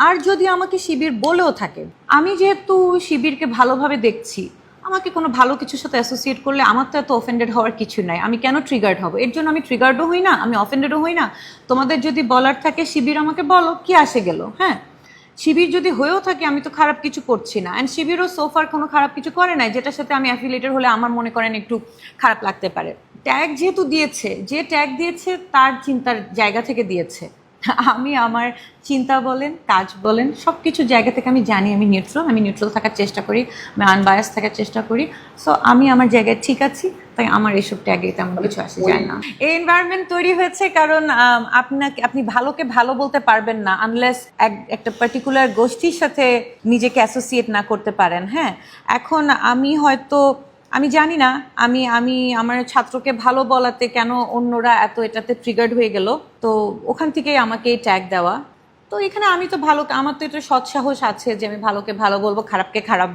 আর যদি আমাকে শিবির বলেও থাকে, আমি যেহেতু শিবিরকে ভালোভাবে দেখছি, আমাকে কোনো ভালো কিছুর সাথে অ্যাসোসিয়েট করলে আমার তো এত অফেন্ডেড হওয়ার কিছু নাই। আমি কেন ট্রিগার্ড হব? এর জন্য আমি ট্রিগার্ডও হই না, আমি অফেন্ডেডও হই না। তোমাদের যদি বলার থাকে শিবির আমাকে বলো, কি আসে গেল। হ্যাঁ, শিবির যদি হয়েও থাকে আমি তো খারাপ কিছু করছি না, অ্যান্ড শিবিরও সোফার কোনো খারাপ কিছু করে নাই যেটার সাথে আমি অ্যাফিলিয়েটেড হলে আমার মনে করেন একটু খারাপ লাগতে পারে। ট্যাগ যেহেতু দিয়েছে, যে ট্যাগ দিয়েছে তার চিন্তার জায়গা থেকে দিয়েছে। আমি আমার চিন্তা বলেন, কাজ বলেন, সব কিছু জায়গা থেকে আমি জানি আমি নিউট্রাল থাকার চেষ্টা করি, আমি আনবায়াস থাকার চেষ্টা করি। সো আমি আমার জায়গায় ঠিক আছি, তাই আমার এইসব ট্যাগে তেমন কিছু আসে যায় না। এই এনভায়রনমেন্ট তৈরি হয়েছে কারণ আপনি ভালোকে ভালো বলতে পারবেন না আনলেস একটা পার্টিকুলার গোষ্ঠীর সাথে নিজেকে অ্যাসোসিয়েট না করতে পারেন। হ্যাঁ, এখন আমি হয়তো আমি জানি না আমি আমি আমার ছাত্রকে ভালো বলাতে কেন অন্যরা এত এটাতে ট্রিগার্ড হয়ে গেল, তো ওখান থেকেই আমাকে ট্যাগ দেওয়া। তো এখানে আমি তো ভালো, আমার তো এটা সৎসাহস আছে যে আমি ভালোকে ভালো বলবো, খারাপকে খারাপ